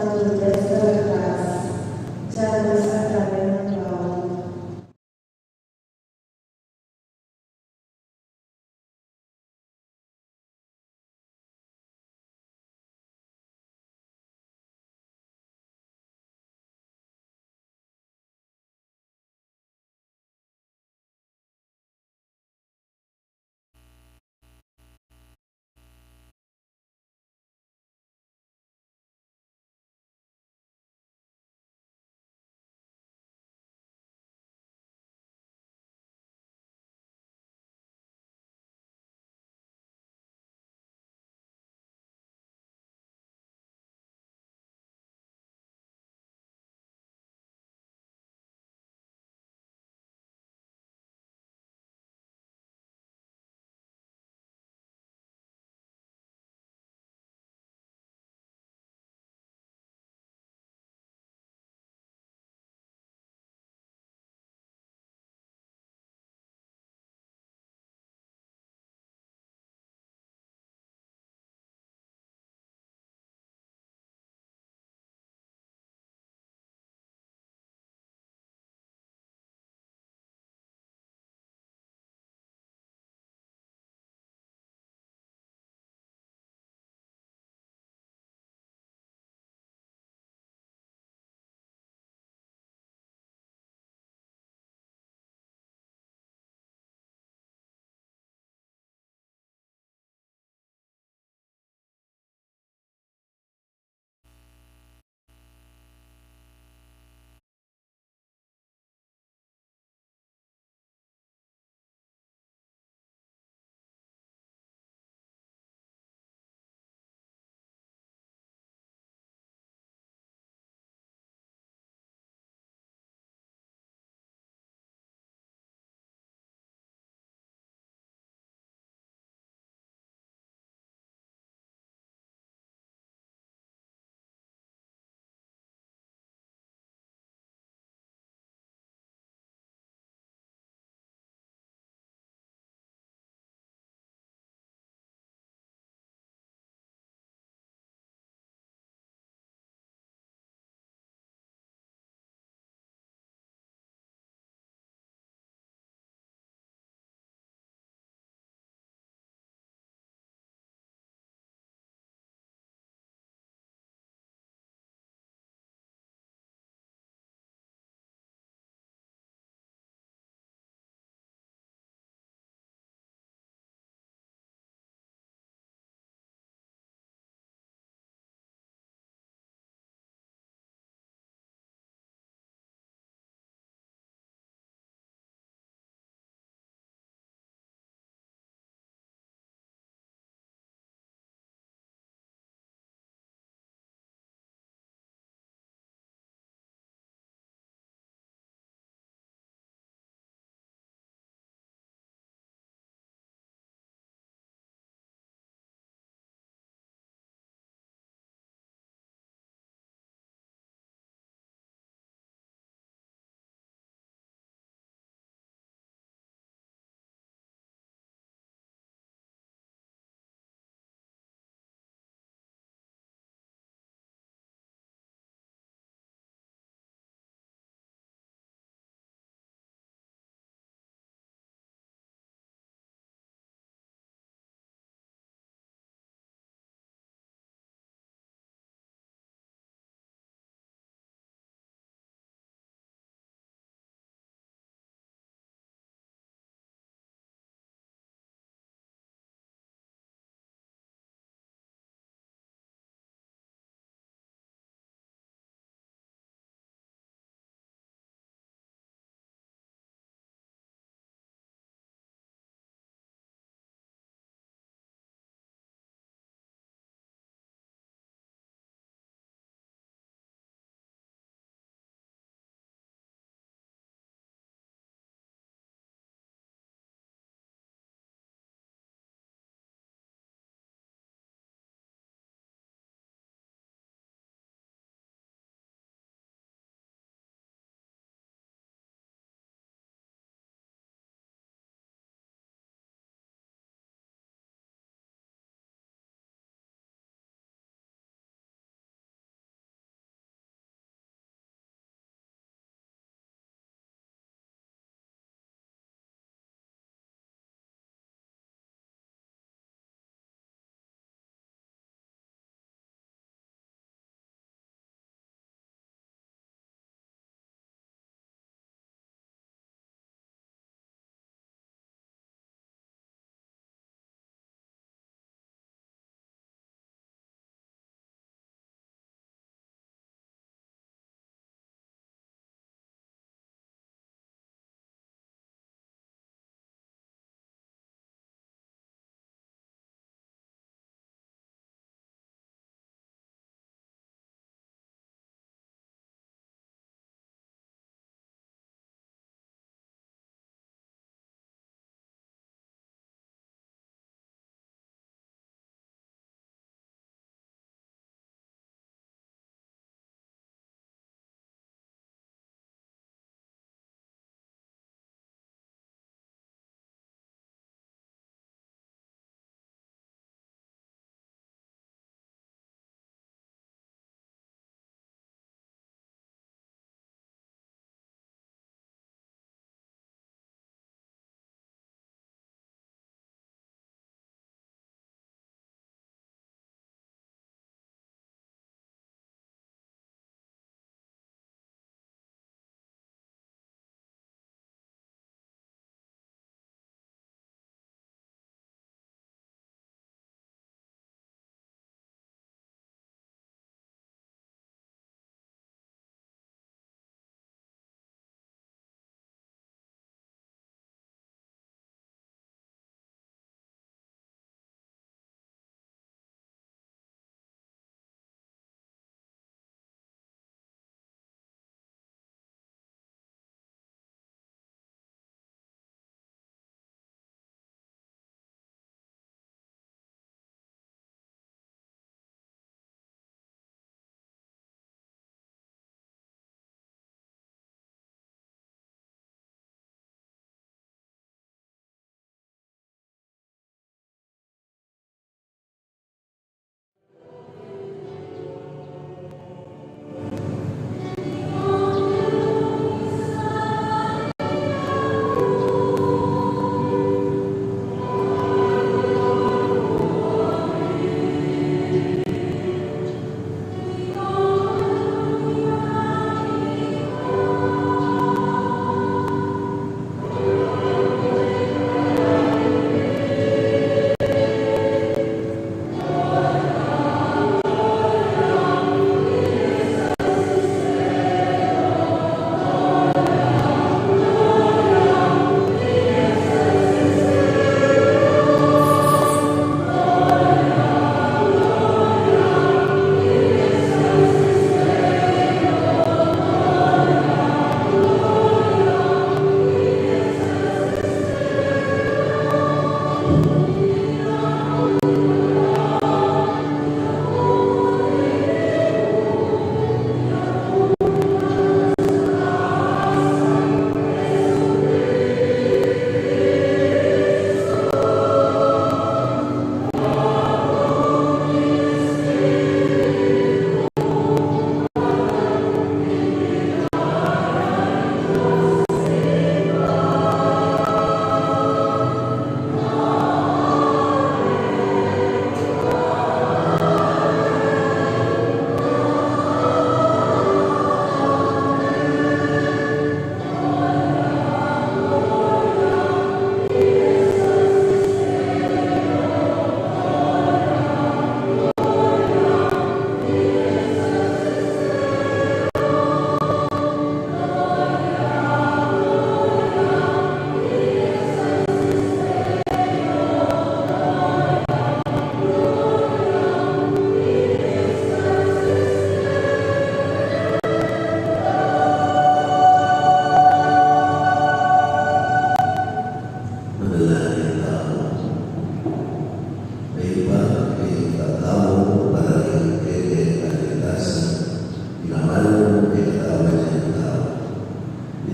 to the rest of the class. Chavez at Raven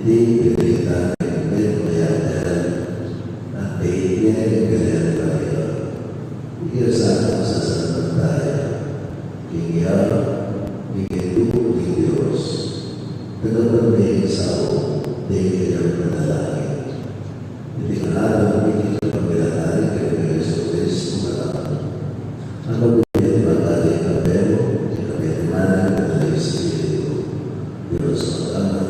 Hindi pinagkita namin mayayayan at pahingan yung ganyan tayo. Kaya sana masasalat tayo. Kaya, bigay lupo ni Diyos. Nagkaroon may isao, hindi kayo manalangin. Hindi ka alam, hindi ka pagbilalari kayo ng Yesus Cristo malaki. Ang pagbilalari magkali ng pero, hindi ka pinimana ng Espiritu. Diyos ang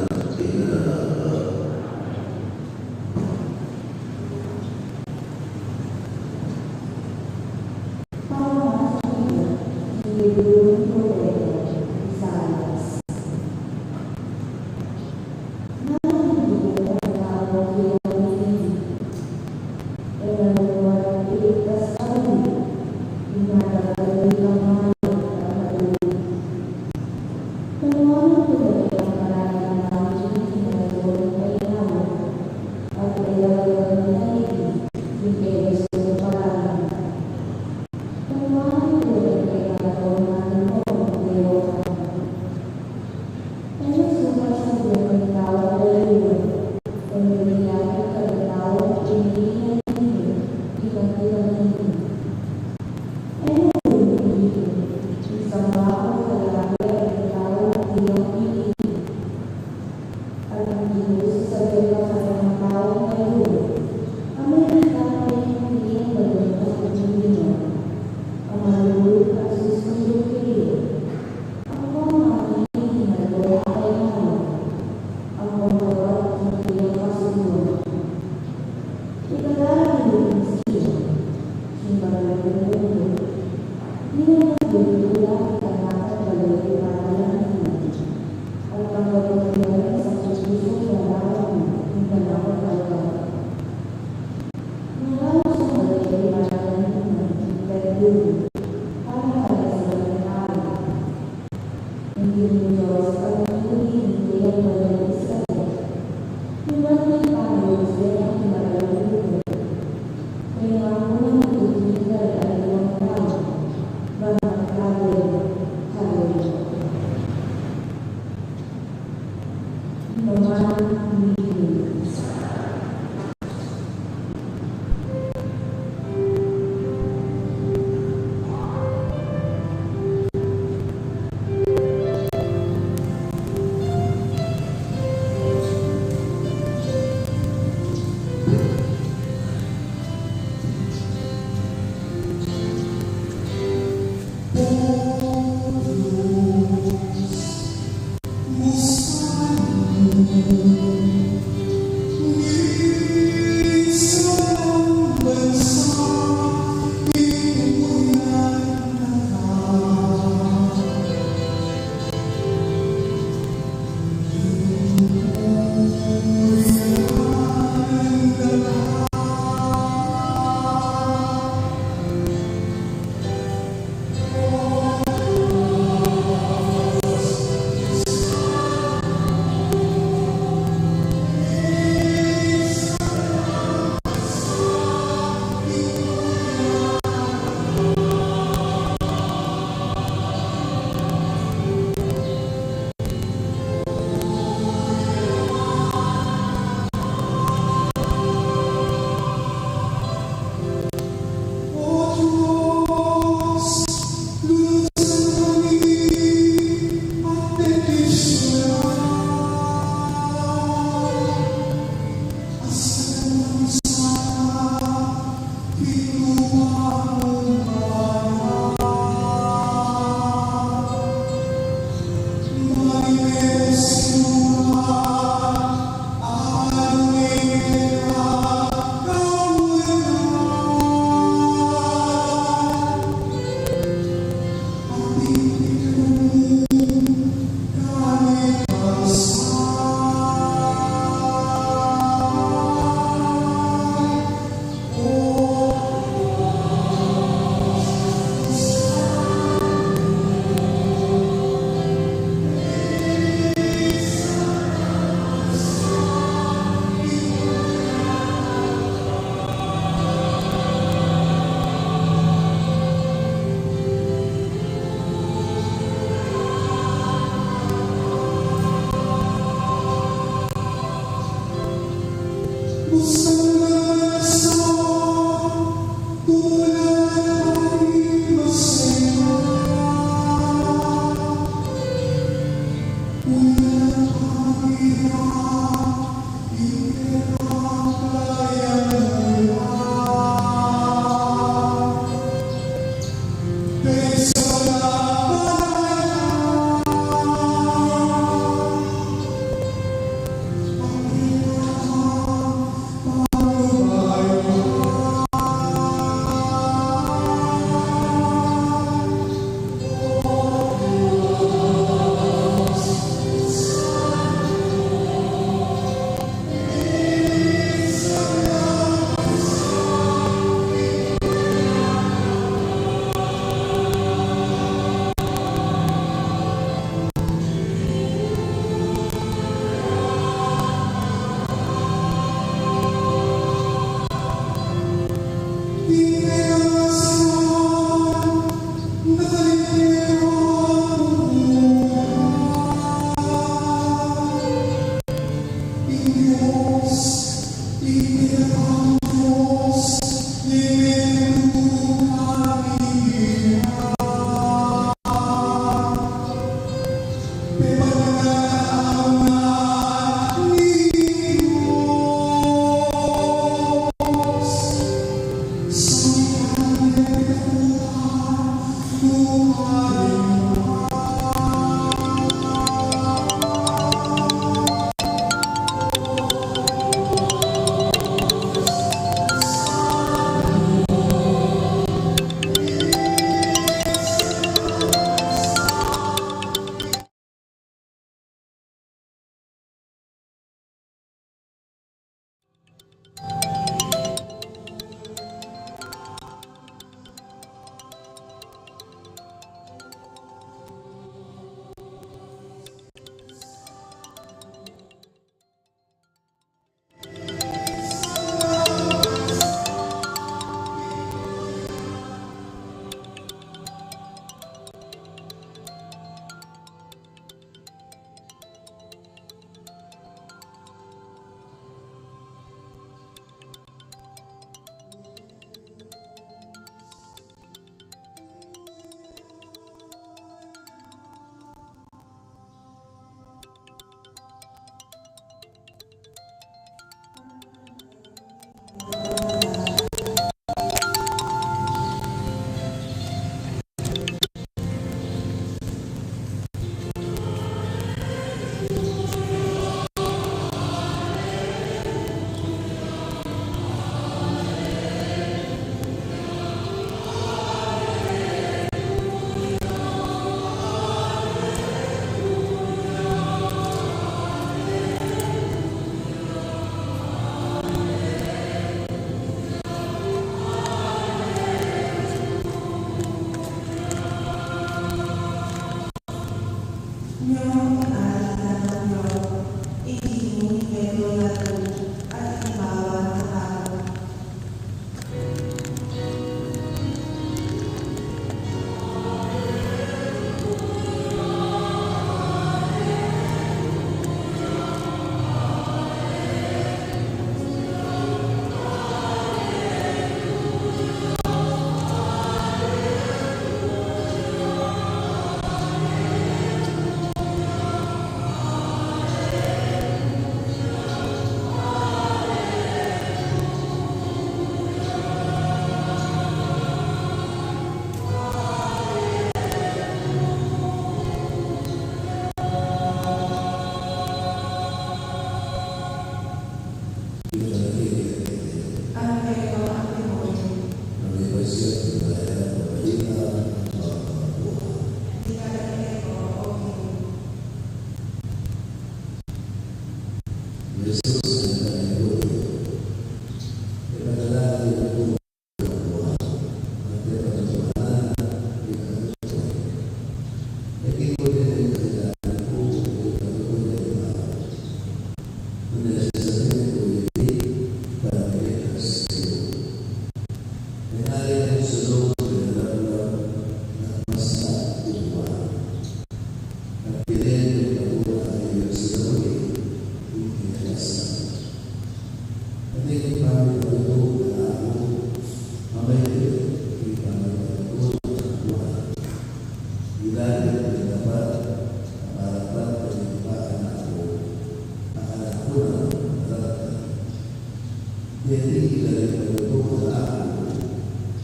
Jadi dari bentuk lagu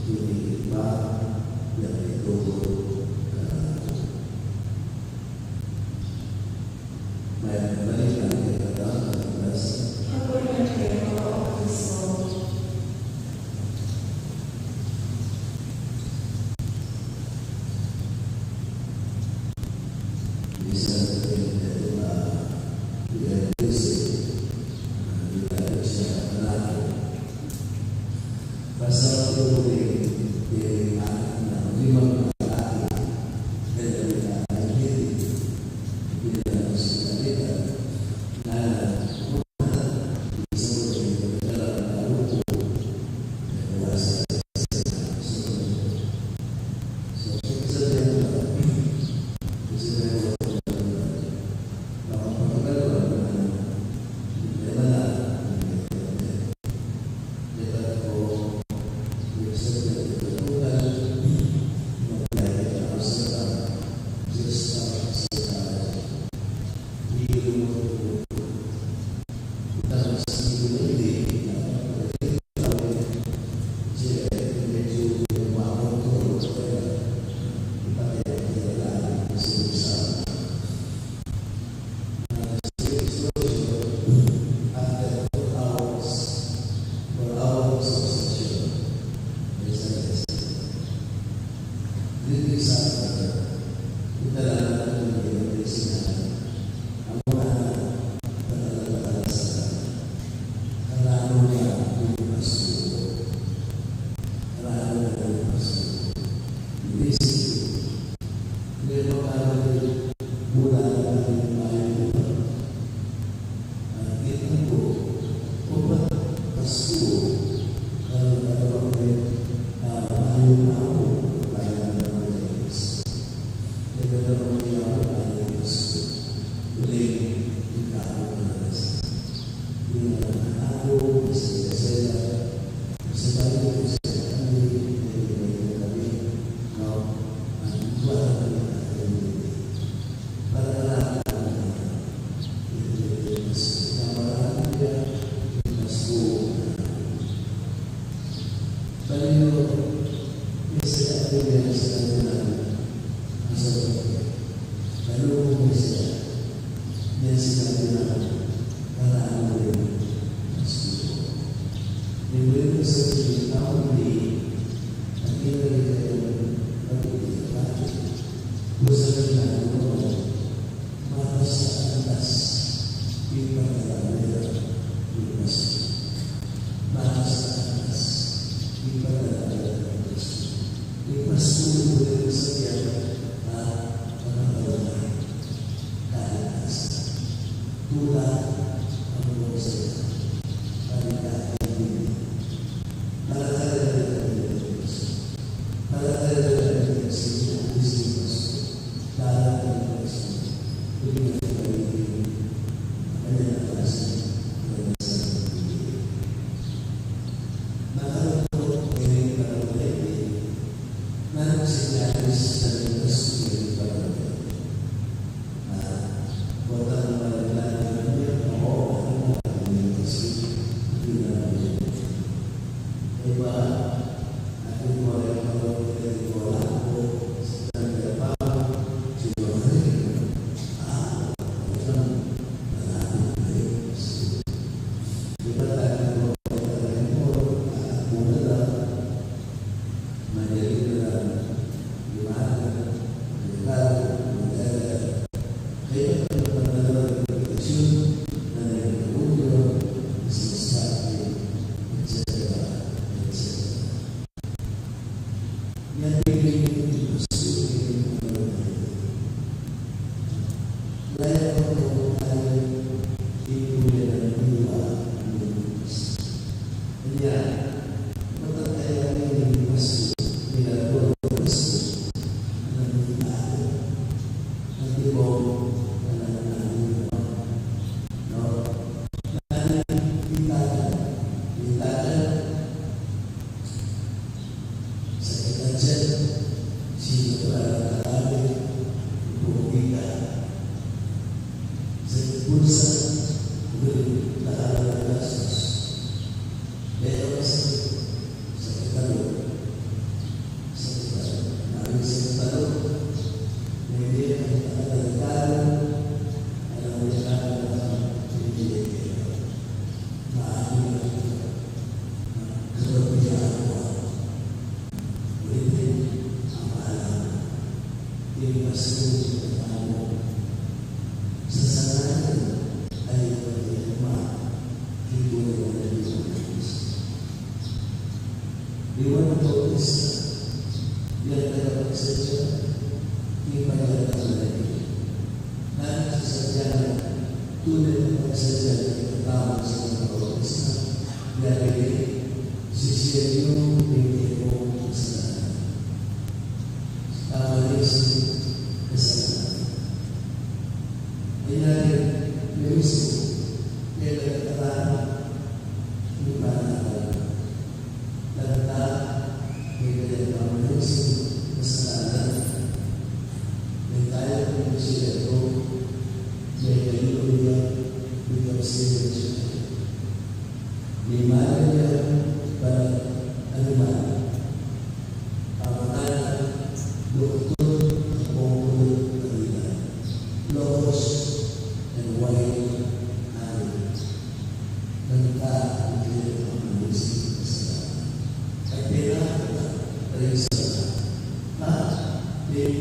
ini Pak yang itu mereka kata Aku percaya kalau Kristus bisa adalah dia bisa pasal itu di anak lima kali dari anak ini dia sudah tidak nah bisa berjalan lalu dewasa Iwan Bautista, yang dapat saja ibadah lagi. Dan sesajen tunai saja pertama sama Bautista dari sisi yang menjadi kesalahan. Awalis kesalahan. Ia Yesus dia berkata di mana tentang dia awalis kesalahan. Mental manusia itu menjadi dia sendiri. Di mana dia pada animal, apakah doktor maupun terlibat, logos dan wajib hari tentang dia manusia kesalahan. Kepala terisa, dia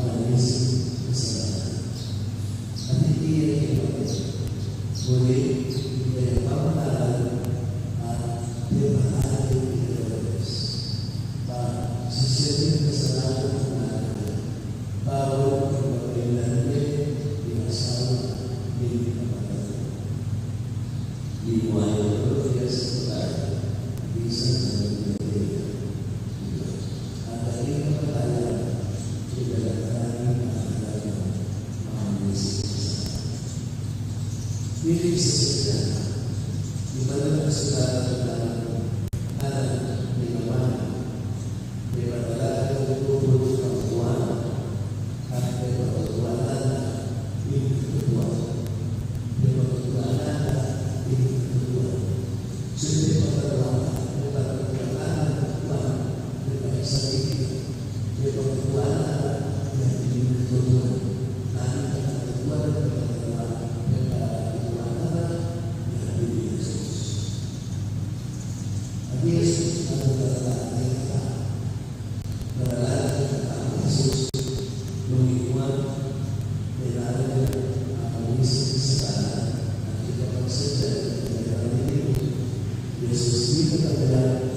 manusia kesalahan. Nanti dia boleh dia pamanah dia berada di dalam sisi kesalahan baru kemudiannya di masalah di wajah dia sebentar bisa menjadi ada ini pertanyaan tidak ada ini sesuatu di mana saudara ada di mana di mana untuk perempuan ada perempuan ini kedua di perempuan ini kedua sudah perempuan dengan sedikit di perempuan yang ini kedua nanti perempuan Yesus adalah kita berada tentang Yesus mengikat berada misi sekarang kita bersama dalam ini Yesus itu adalah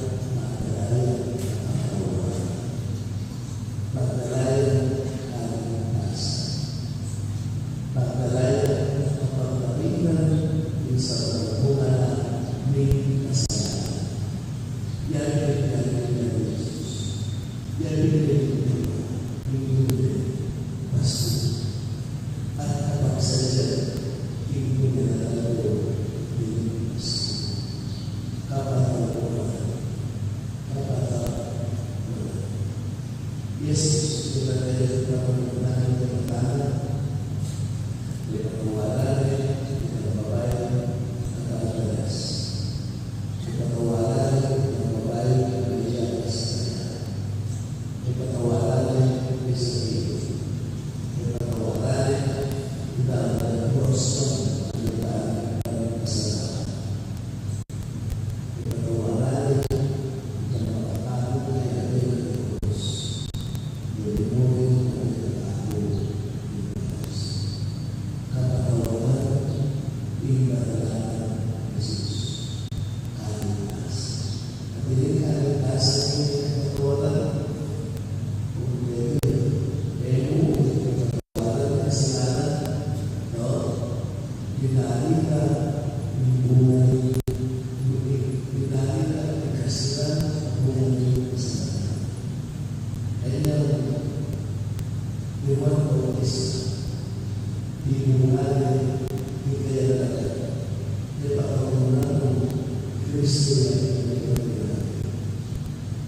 Yesus sebagai pemenang pertama di pengeluaran yang membaik antara beras di pengeluaran yang membaik gereja Israel di pengeluaran istri di pengeluaran dalam proses dalam kesalahan di pengeluaran yang mengetahui yang terus jadi mulai aku kata Allah ibadah Yesus kalitas jadi kalitas ini kekuatan untuk kekuatan kesalahan dinarika hubungan dinarika kekasihan hubungan kesalahan Iwan Bautista dimulai di daerah Departemen Kristus yang berbeda.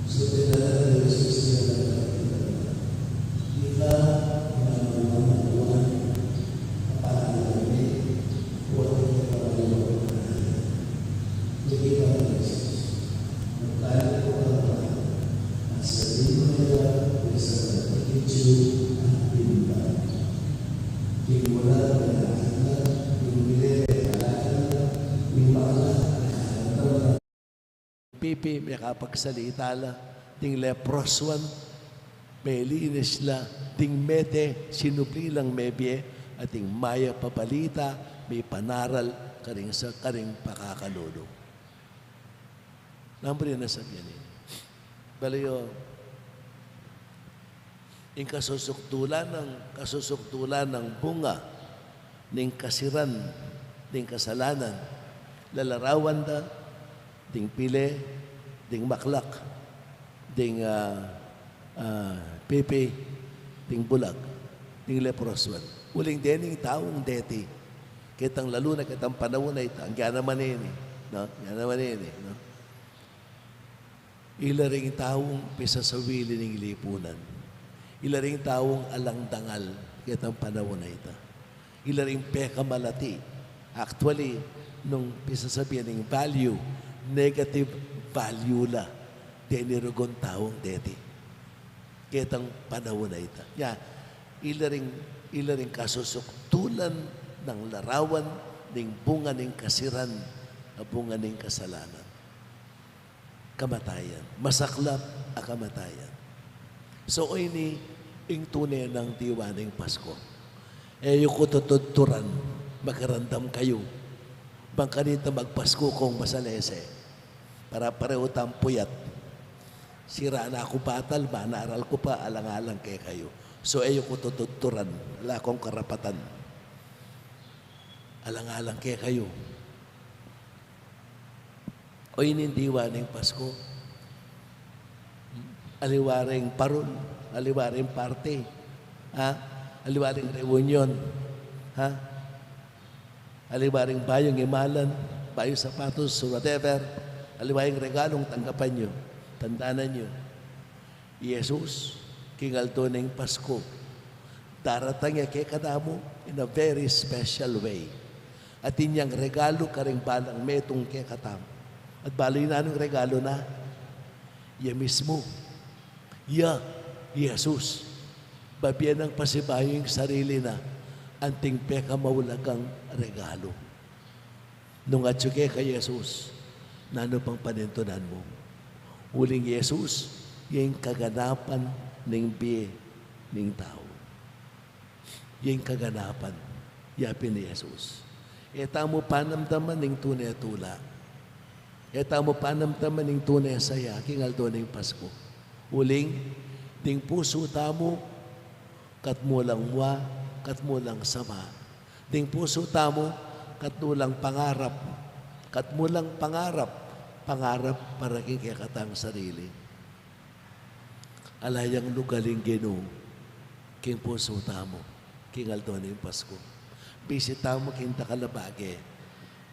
Saudara Yesus yang kita mengalami Tuhan apa ini buat kita mengalami begitu Yesus mencari orang asal mereka bisa terpicu Pipi may kapagsalita la, ting leproswan, may linis la, ting mete, sinupli lang mebye, at ting maya papalita, may panaral, karing sa karing pakakalulong. Nambri na sabihin niya. Balayo, yung kasusuktulan ng bunga, ng kasiran, ng kasalanan, lalarawan da, ding pile, ding maklak, ding pipi, ding bulag, ding leproswan. Uling dening taong deti, kitang lalo na kitang panahon na ito, ang gana manini, no? Gana manini, no? Ilaring taong pisasawili ng lipunan. Ilaring taong alangdangal kitang panahon na ito. Ilaring peka malati. Actually, nung pisasabihin ng value, negative value la. Denirugon taong deti. Kitang panahon na ito. Yeah, ilaring kasusuktulan ng larawan ng bunga ng kasiran, bunga ng kasalanan. Kamatayan. Masaklap ang kamatayan. So, ini ing tunay ng diwa ng Pasko. Yung kutututuran, magarandam kayo. Bang kanita magpasko kong masalese. Para pareho tampuyat. Sira na ako batal ba, naaral ko pa, alang-alang kay kayo. So, yung kutututuran, wala akong karapatan. Alang-alang kay kayo. O inindiwa ng Pasko. Aliwaring parol, aliwaring party, aliwaring reunion, aliwaring bayong imalan, bayong sapatos, whatever, aliwaring regalong tanggapan nyo, tandaanan nyo. Jesus, kingalto ng Pasko, daratang niya kay kadamo in a very special way. At inyang regalo ka rin balang metong kay katamo. At baloy na anong regalo na? Ya mismo. Ya, Jesus. Babiyan ng pasibayo yung sarili na anting peka maulagang regalo. Nung atsuke kay Jesus, nano pang panintunan mo? Uling Jesus, yung kaganapan ng biye ng tao. Yung kaganapan, yapin ni Jesus. Eta mo panamdaman ng tunay tula. Eta mo panamdaman ng tunay saya, kingaldo ng Pasko. Uling, ding puso tamo, katmulang wa, katmulang sama. Ding puso tamo, katmulang pangarap, katmulang pangarap, pangarap para kikikatang sarili. Alayang lugaling geno, king puso tamo, kingaldo ng Pasko. Bisita mo king takalabage,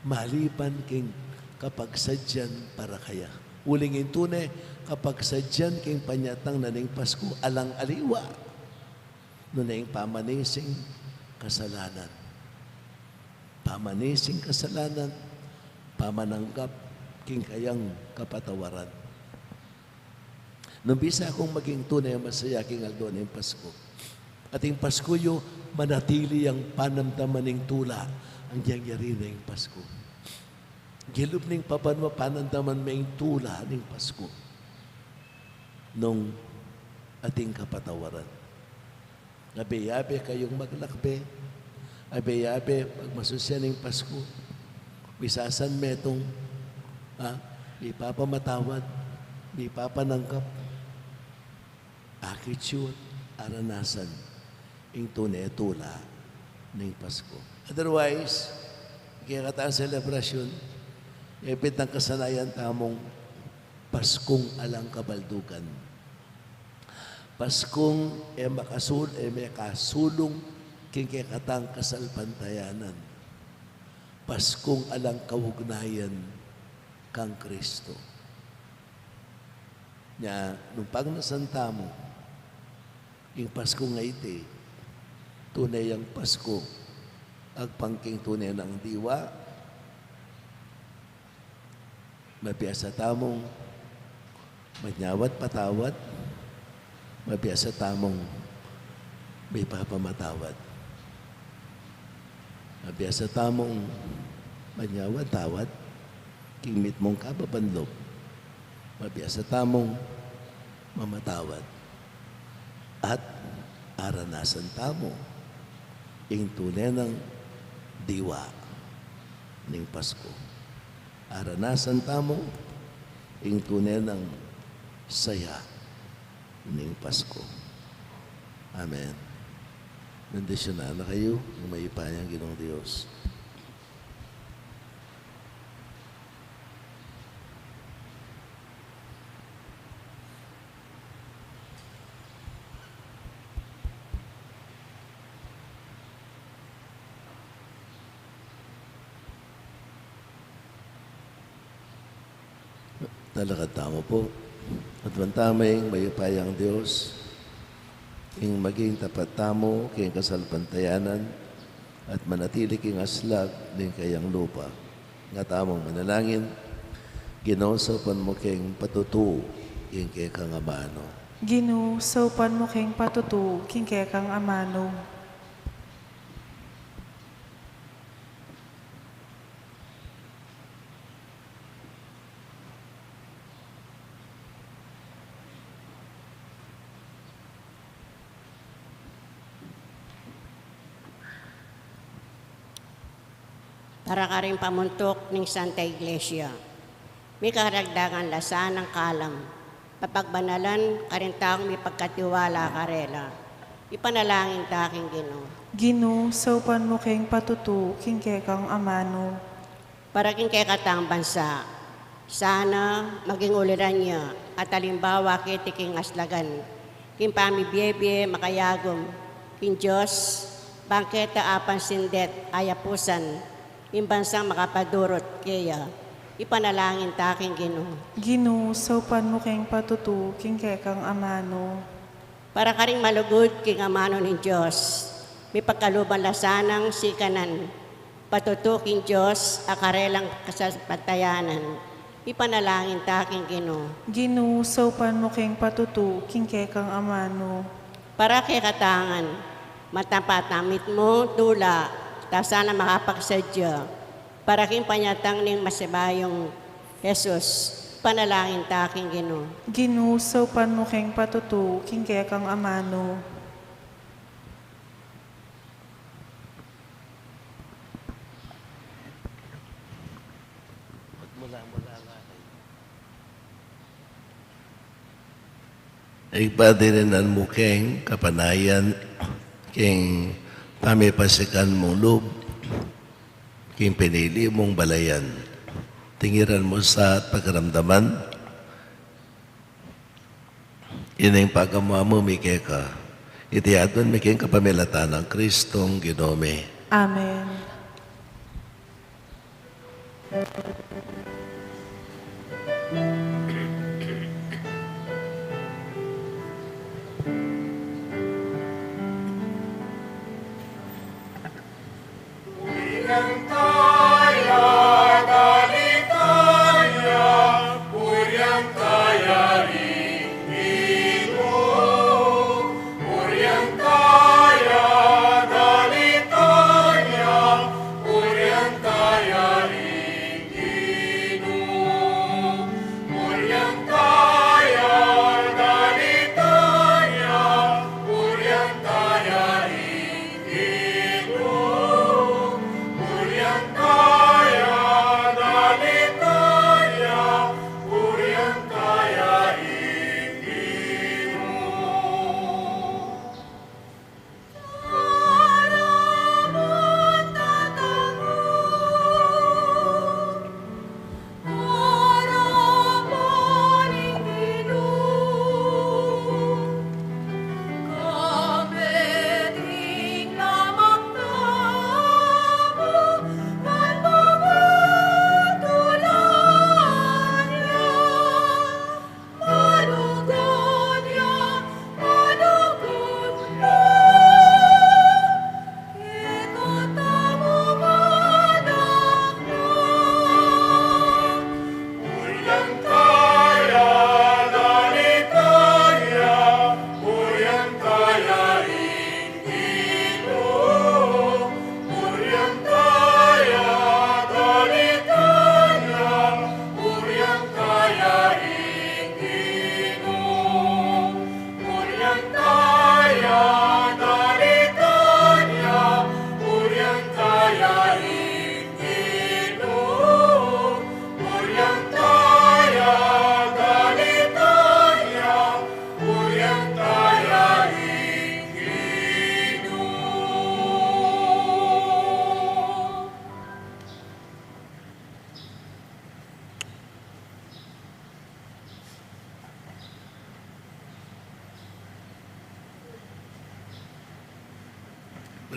maliban king kapag sadyan para kaya. Uling intune, kapag sadyan king panyatang na ning Pasko, alang aliwa, no na yung pamanising kasalanan. Pamanising kasalanan, pamananggap king kayang kapatawaran. Nung bisa akong maging tunay masaya king aldo ng Pasko. At yung Pasko yung manatili ang panamdaman ng tula ang yangyari na yung Pasko. Gilob ning papanwa panandaman may tula ning Pasko nung ating kapatawaran. Abe-abe kayong maglakbe, abe-abe pag masusya ning Pasko, bisasan metong ipapamatawad, ipapanangkap, akitsyon, aranasan, ing tunay tula ning Pasko. Otherwise, kaya kataan selebrasyon, ipit ng kasanayan tamong Paskong alang kabaldugan. Paskong makasulong kikikatang kasalpantayanan. Paskong alang kawugnayan kang Kristo. Nya, nung pag nasanta mo, yung Pasko nga iti, tunay ang Pasko, agpangking tunay ng diwa, mapiyasa tamong manyawat patawad, mapiyasa tamong may papamatawad. Mapiyasa tamong manyawat tawad, kingmit mong kababanlog. Mapiyasa tamong mamatawad. At aranasan tamo ing tunay ng diwa ng Pasko. Aranasan tamo ing tunay ng saya ng Pasko. Amen. Bendisyonan na kayo ng may ipanyang Ginoong Diyos. Talakad tamo po. At bantamay may ipayang Diyos, ing maging tapat tamo, king kasalpantayanan, at manatili king aslag, din kayang lupa. Nga tamong manalangin, ginausapan mo king patutu, king kay kang amano. Ginusopan mo king patutu, king kekang amano. Para ka rin pamuntok ng Santa Iglesia. May karagdagan lasan ng kalam. Papagbanalan, karin taong may pagkatiwala karela. Ipanalangin ta aking Ginoo. Ginusopan mo king patutu, king kekang amano. Para king kay katang bansa, sana maging uliran niya at halimbawa kiti king aslagan. King pamibiyebye makayagom, king Diyos, bangketa apan sindet ayapusan, imbansang makapadurot kaya ipanalangin ta aking Ginoo. Ginusopan mo king patutu, king kekang amano. Para ka ring malugod king amano ng Diyos, may pagkaluban lasanang sikanan, patutuking Diyos, akarelang kasapantayanan, ipanalangin ta aking Ginoo. Ginusopan mo king patutu, king kekang amano. Para kay katangan, matapatamit mo dula, ta sana makapagsadya, para king panyatang ning masibayong Jesus, panalangin ta aking Ginoo. Ginusopan mo king patutu, king kekang amano. Igpadirinan mo king kapanayan, king pamipasikan mong loob, king pinili mong balayan. Tingiran mo sa pagkaramdaman, ining pagkamuha mo, Mikeka. Itiyadon mi king kapamilatan ng Kristong Ginome. Amen.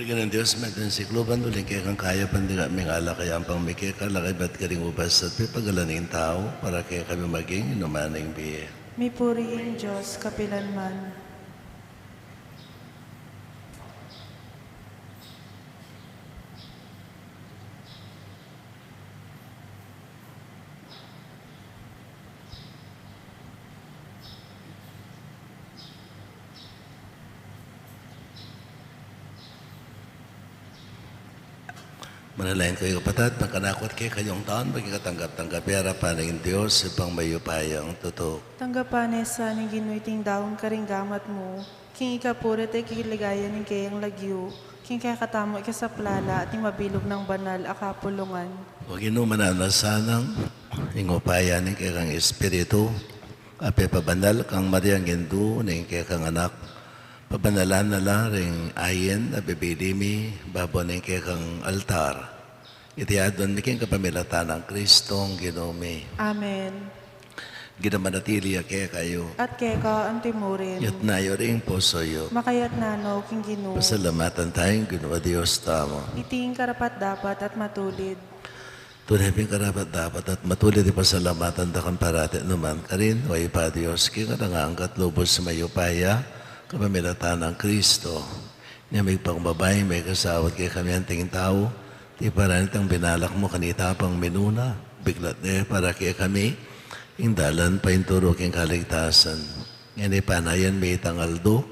Purigan ng Diyos, meron si Kluban, uling kaya kang kaya pandiga aming ala kaya ang pangmikay ka, lakay ba't ka rin ubas at pipagalaning tao para kaya kami maging inumaning biye. Mi puriing Diyos, kapilanman. Manalain kayo kapatid, magkanakot kayo kayong taon, magkikatanggap-tanggap, pera pa ng Diyos, upang mayupayang totoo. Tanggapan sa ning ginuiting daon karinggamat mo, king ikapurit ay kiligaya ng kayang lagyo, king kaya katamo ikasaplala at yung mabilog ng banal akapulungan. Huwag inumananasanang ingupayan ng kayang Espiritu, ape pabanal kang Mariang Gindu, ng kayang anak, pabanalan na lang ring ayin na bibidimi, babo ng kayang altar. Itiadon miking kapamilatan ng Kristong ginumi. Amen. Ginamanatili kaya kayo. At kaya ka ang timurin, Yat na yo ring puso yo. makayat nano king ginu, Pasalamatan tayong ginawa Diyos tamo. iting karapat dapat at matulid. Tunay ping karapat dapat at matulid ipasalamatan da kan parati naman karin o ipa Diyos kaya nangaangkat lubos sa mayupaya kapamilatan ng Kristo. Niya may pangbabay, may kasawat kaya kami ang tingin tao. Di parang itang binalak mo kanita pang minuna. Biglat na para kaya kami, dalan pa yung turok yung kaligtasan. Ngayon panayan may itangaldo.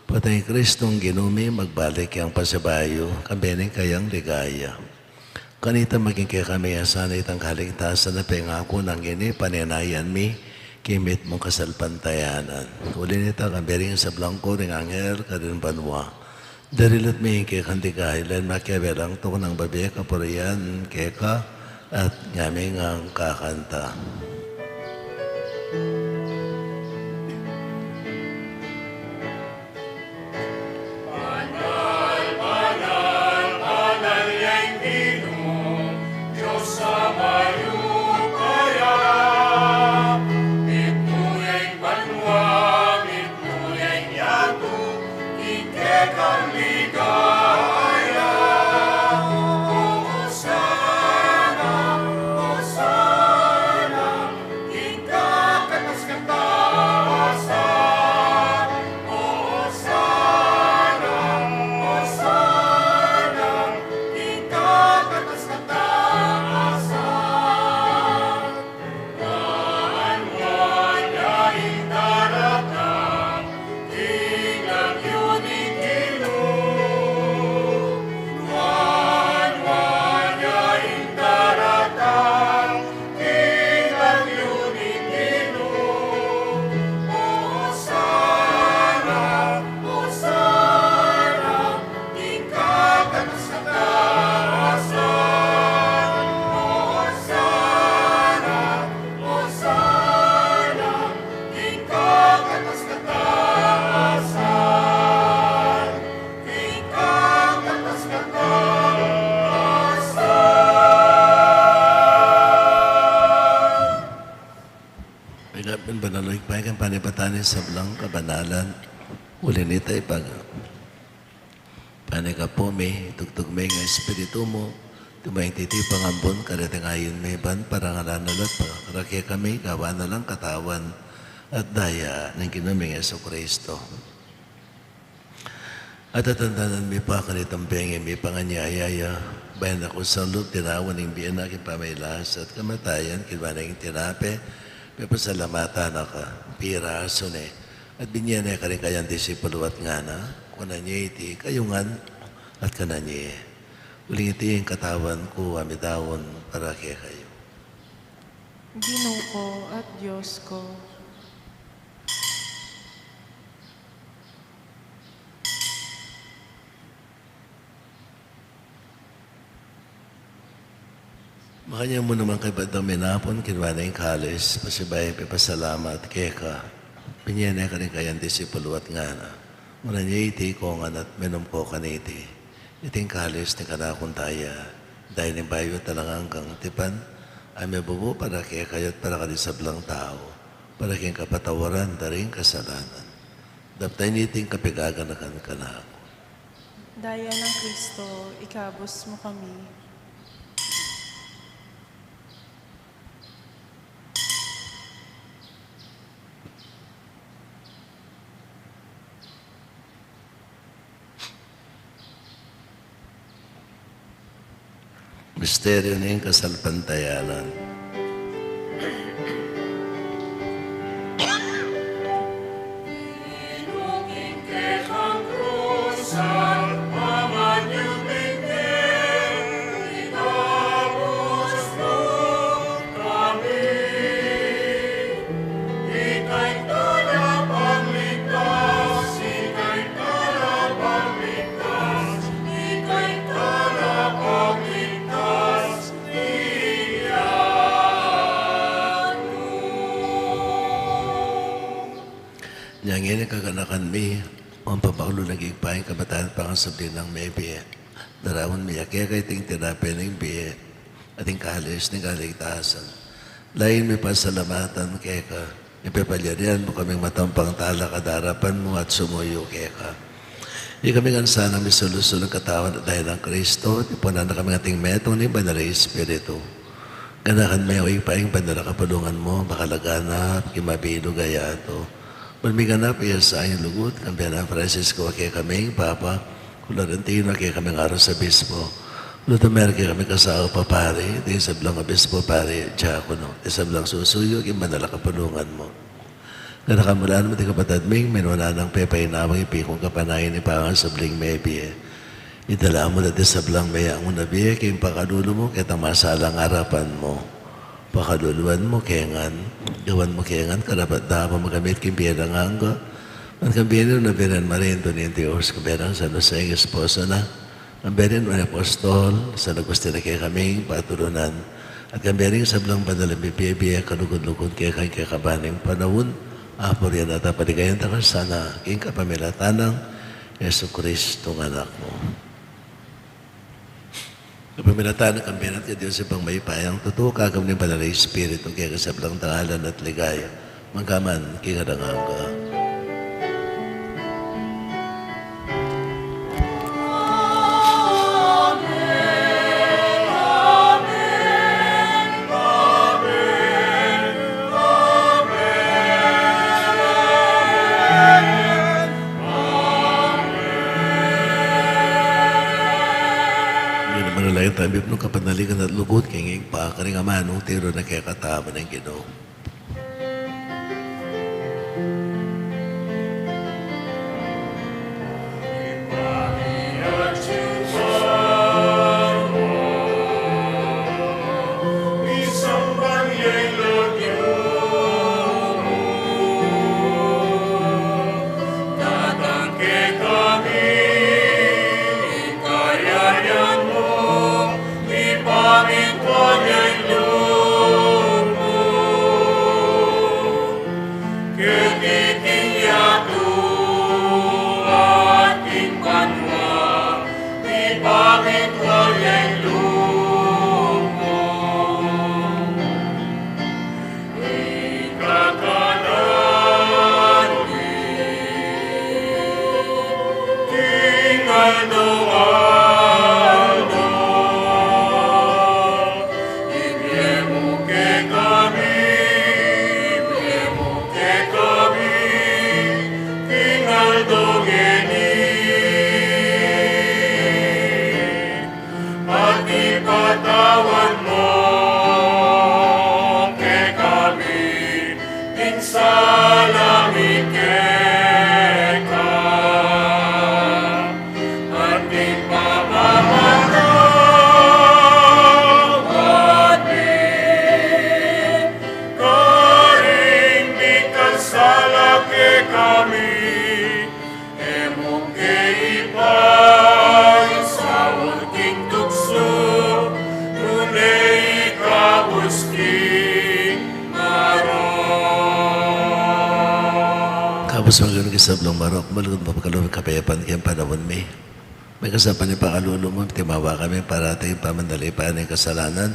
Patay Kristong ginumi, magbalik yung pasabayo. Kabening kayang ligaya. Kanita maging kaya kami asana itang kaligtasan na pengako ng ini, paninayan mi, kimit mong kasalpantayanan. Uli nita kambering sa blangko ng angel karin banwa. Darilat may kaya kandigahilan makiaberang to ng babi kapurian keka at ngaming ang kakanta. Banaloy pa kang panipatanin sa blang kabanalan. Uli nita ipag. Panika po may tugtog may nga espiritu mo. Tumayang titipang ambon karating ayon may ban parang alanalot pa. Karakya kami gawa na lang katawan at daya ng kinaming Yeso Kristo. At atandanan mi pa kanitang bengi mi panganyayaya. Bayan ako sa loob tinawan ng biyan aking pamaylas at kamatayan kinwanang tinape. May pasalamatan ka, piraso ne. At binyan ka rin kayang disipulo at nga na, kuna niya iti kayungan at kana niya. Uling iti yung katawan ko, amidawon para kaya kayo. Ginoo ko at Diyos ko. Makanya mo naman kay Badang Minapon, kinwana yung kalis, pasibay, pasalamat, keka. Pinyana ka rin kayang disipulo at nga na. Muna niya iti ko nga at minom ko kaniti. Iting kalis ni kanakong taya. Dahil ni bayo talaga hanggang tipan, ay may bubo para kaya kayo't para kadisablang tao. Para kayang kapatawaran, daring kasalanan. Daptay niting kapigaganakan ka na ako. Daya ng Kristo, ikabos mo kami. Misteryo ng kasalpantayanan. Yang ini kaganakan mi, ang papakulo nagigpaing kabataan pangasablin ng maybe. Darawan mi yakya kay ting tirapi ng biye, ating kahalis ng kaligtasan. Lain mi pasalamatan kay ka, ipapalyarian mo kaming matampang tala kadarapan mo at sumuyo kay ka. Di kami kansana mi solusyon ng katawan at dahil ng Kristo, ipunan na kami ating metong ni Banal Espiritu. Ganakan may paing bandala kapulungan mo, makalaganap, kimabilo gaya ito. Malmiganap iya sa ayong lugut, kambiyan na Francisco, kaya kaming Papa, Kularentino, kaya kaming araw sa Bispo. Lutomer, kaya kami kasao pa pare, di sa blang Bispo pare, Diakono, di sa blang susuyo, kaya bandala kapulungan mo. Ganakamulaan mo, di kapatad ming, minuna ng pepay namang ipikong kapanayin ni Pangang sa bling mebiye. Idala mo na di sa blang mayang unabiye, kaya pakadulo mo, kaya tamasalang harapan mo. Pakaluluan mo kengan, gawan mo kengan, karapat dapat magamit kimpiyan ng angga. Ang kampiyan na binan marinto ni Diyos, kampiyan sa Jose ang esposo na. Ang binan ng apostol, sa nagusti na kaya kaming paturunan. At kampiyan sa blang banalang bibiya, kalugod-lugod kaya kay kabaning panahon. Apor yan at apaligayan takal sana, king kapamilatan ng Yesu Kristo ng anak mo. Kapamilatan ng kampiyan at Diyos sa pang may payang totoo kagam ng Banal Espiritu kaya kasablang tangalan at ligaya. Mangkaman, kingadangang ka. Manalayan tayo, nung kapanaligan at lugod, kaya pa karing amanong tiro na kaya katama ng Ginoo. Tapos magano'n kisablang marok, malugod mapagkalawang kapayapan kayang panahon may. May kasapan ni pakalulo mo, timawa kami para tayong pamandalipan ng kasalanan.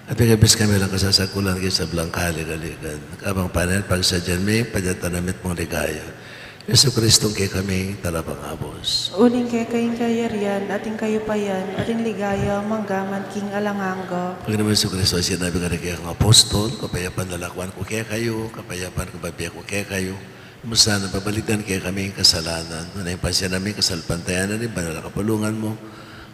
At may kabis kami lang kasasakulan kisablang kaligaligan. Kabang panan, pag sa dyan may, padyatanamit mong ligaya. Yesu Kristong kay kami talapangabos. Uling kayong kayarian, ating kayo payan, ating ligaya, manggaman king alangangga. Panginoon Yesu Kristo, sinabi ka rin kay ang apostol, kapayapan lalakwan ko kaya kayo, kapayapan kababiya ko kaya kayo. Musta na babalitan kaya kami kasalanan, na yung pasya namin kasalpantayan na rin, banal na kapulungan mo,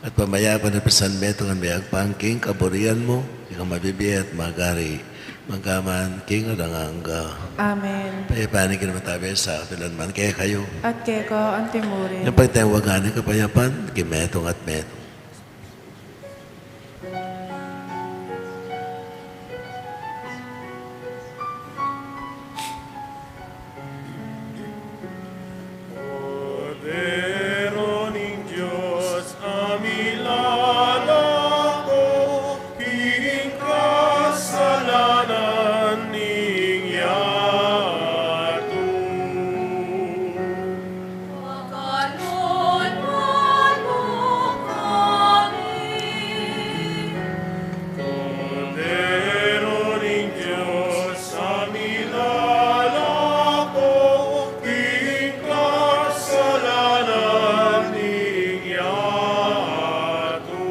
at pamayapan na pesan metong ang mayag pangking, kaburian mo, ikaw mabibiya at magari, manggaman king alangangga. Amen. Payapanin ka naman tabi sa katilan man kaya kayo. At keko ang timurin. Yung pagtawagan ng kapayapan, kimetong at metong. Cordero ning Diyos, amilalako, piling kasalanan ning yato. Cordero ning Diyos, amilalako, piling kasalanan ning yato.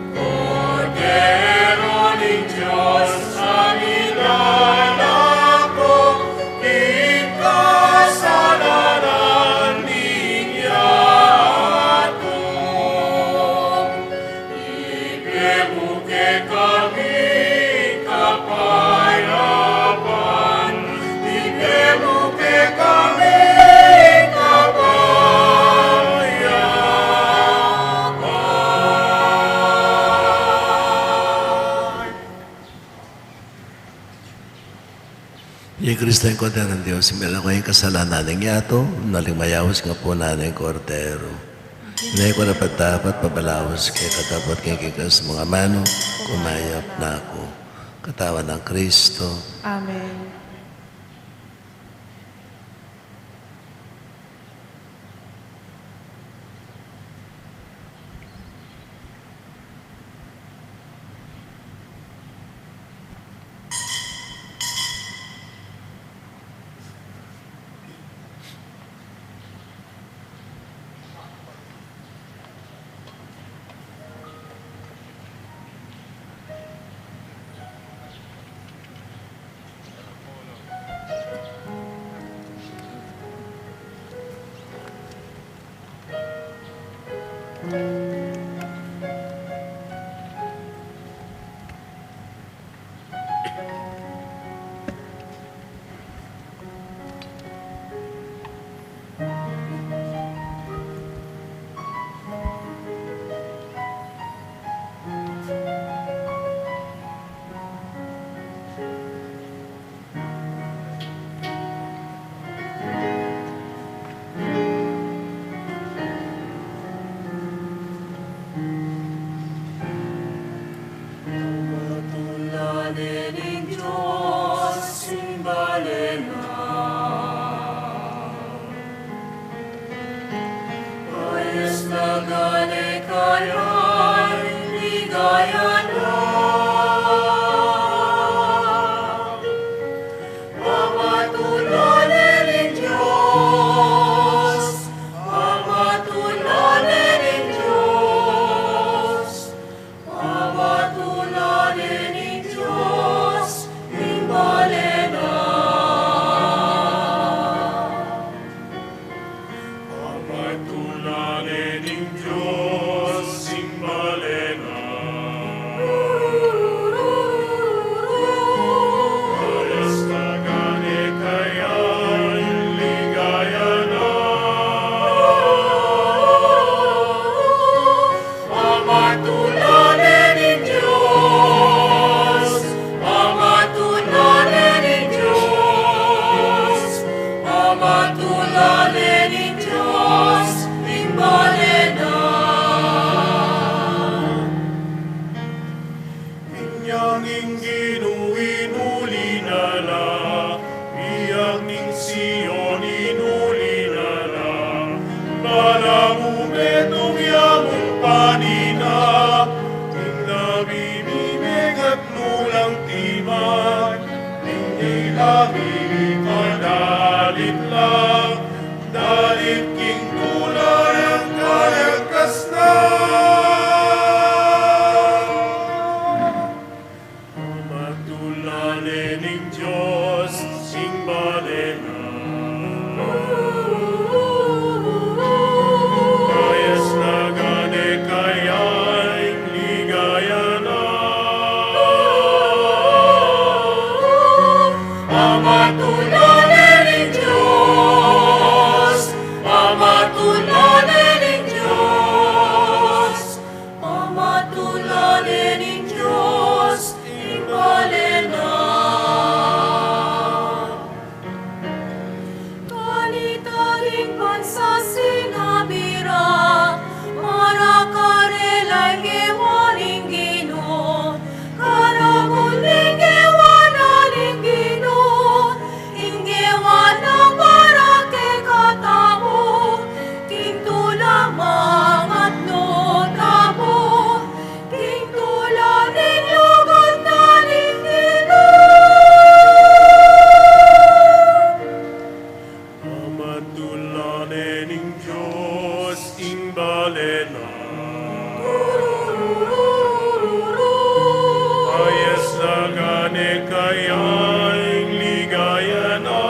Cordero ning Diyos, amilalako, piling kasalanan ning yato. Ibebuke kami kapayapan, ibebuke kami kapayapan. Yung Kristo yung konti ng Diyos, simila ko yung kasalanan ng yato, naling nga po na ng kordero. Hinay ko na patapat, pabalawas kay katapot kay kikas mga mano, kumayap na ako. Katawan ng Kristo. Amen. Pagtulanin ng Diyos, Pamatulanin ng Diyos imbalena. Ayas na gane kaya'y ligaya na.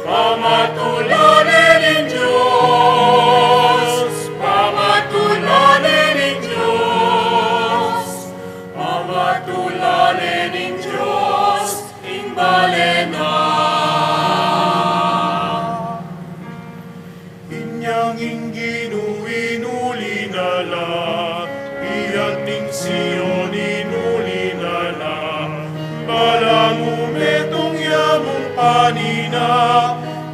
Pamatulanin ng Diyos, pamatulanin ng Diyos, pamatulanin ng Diyos, imbalena. Inyang inginuinuli na la, iyating Siyon inuli na la, balang umetong yamong panina,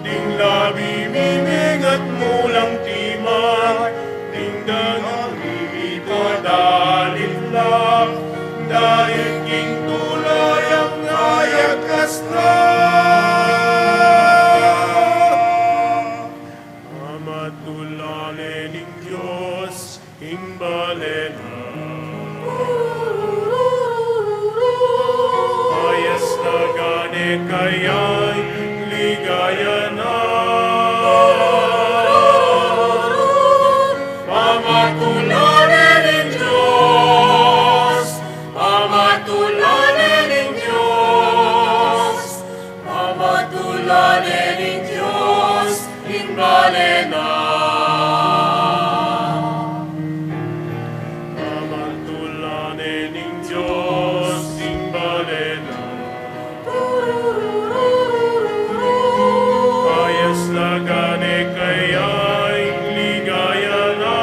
ding labi miming at mulang timay, ding dangang mimito dalit lang, dahil king tulay ang ayakas na. Pamatulanin ng Diyos, imbalena. Ayas na gane kaya'y ligaya na. Pamatulanin ng Diyos, pamatulanin ng Diyos, pamatulanin ng Diyos, imbalena. Pamatulanin ng Diyos, imbalena. Ayas na gane kaya'y ligaya na.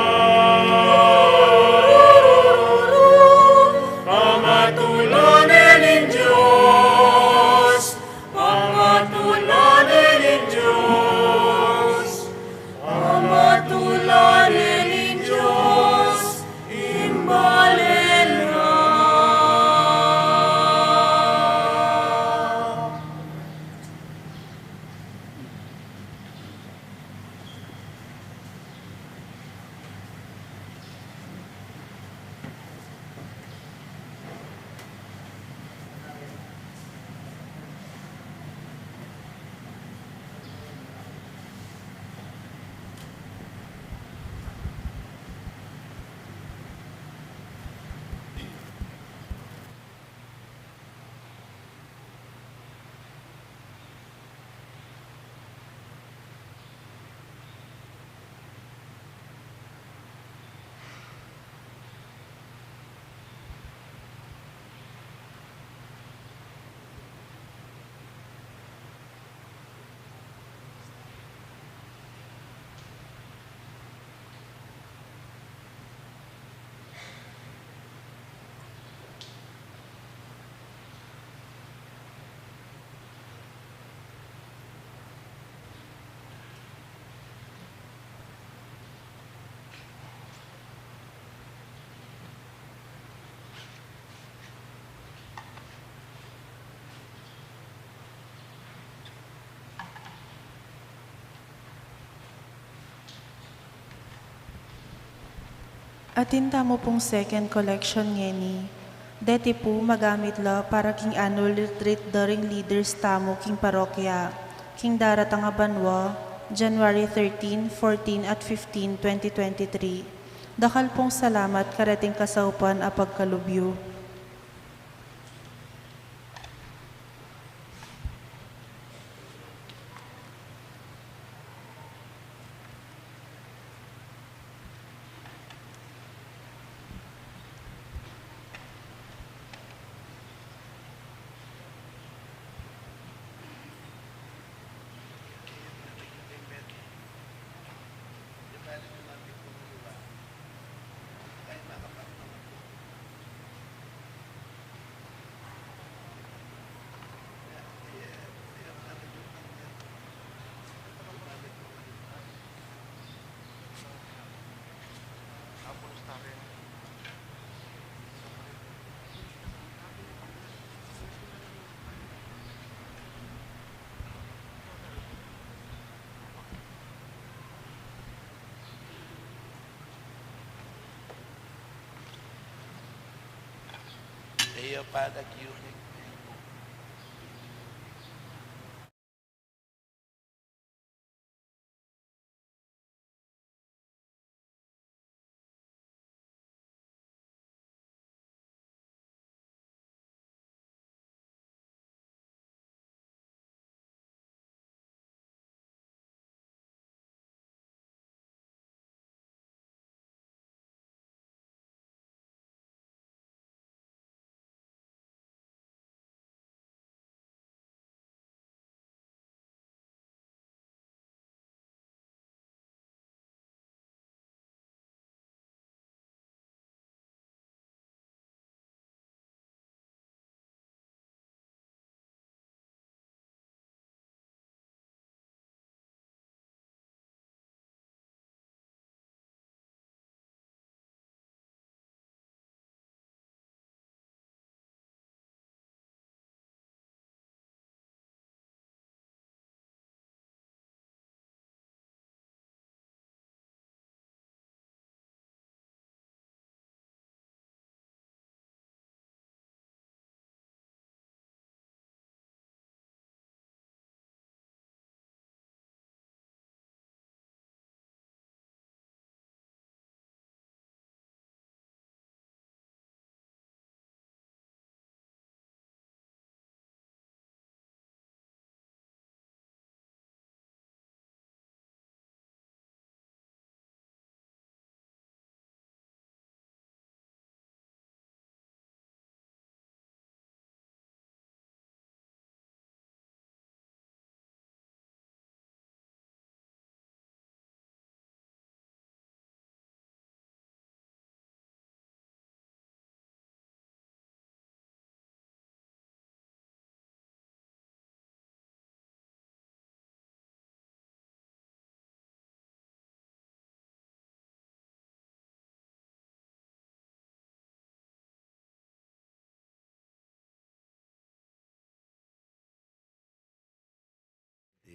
Pamatulanin ng Diyos, pamatulanin ng Diyos, pamatulanin ng Diyos, imbalena. Atinta mo pong second collection ngeni. Deti po magamit la para king annual retreat daring leaders tamo king parokya. King daratang nga banwa, January 13, 14 at 15, 2023. Dakal pong salamat karating kasaupan a pagkalubyo. Eo padag yunik.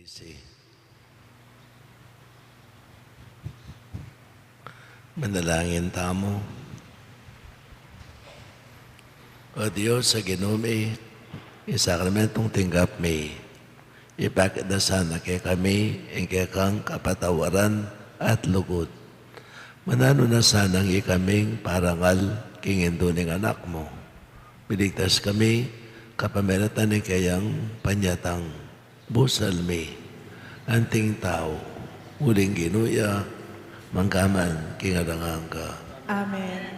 Easy. Manalangin tamo. O Diyos, sa ginumi, isakramentong tinggap mi, ipakadasan na kay kami, ingkay kang kapatawaran at lugod. Manano na sanang ikaming parangal kinginduning anak mo. Biligtas kami, kapameratan ni kayang panyatang busalmi, anting tao, uling ginuya, mangkaman, kingarangang ka. Amen.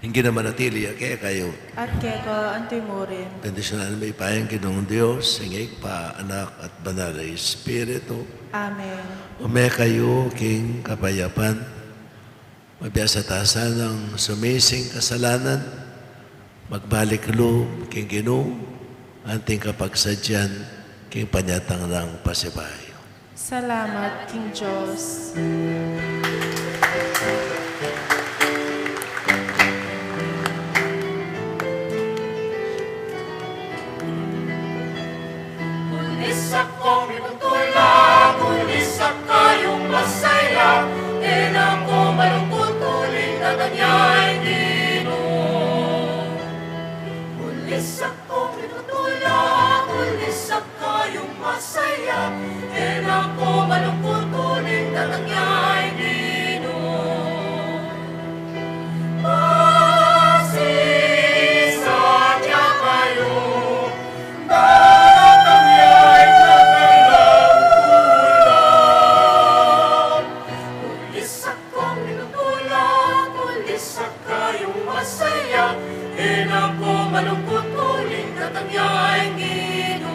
Hindi naman natili, kaya kayo. At keko antimurin. Bendisyonan may ipayang Ginoong Diyos, singig pa, anak at banal na Espiritu. Amen. Ume kayo king kapayapan, mabiyasa tasan ng sumising kasalanan, magbalik loob king Ginoo, anting kapagsadyan king panyatang ng pasibayo. Salamat, King Diyos. Ulisak kong itutulak, ulisak kayong masaya, enang ko malungkot uling na kanya'y Ginoo. Ulisak kong itutulak, ulisak kayong masaya, enang ko malungkot uling na kanya'y Ginoo. Masisadya kayo, ulisak kong itutulak, ulisak kayong masaya, enang ko malungkot uling katanya'y Ginoo.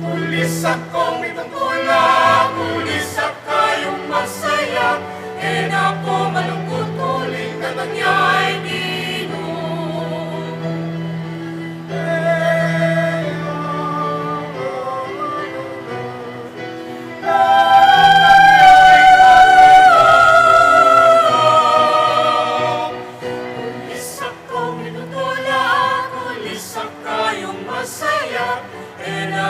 Ulisak kong itutulak, ulisak kayong masaya, enang ko malungkot uling katanya'y Ginoo. Ulisak kong itutulak, ulisak kayong masaya, enang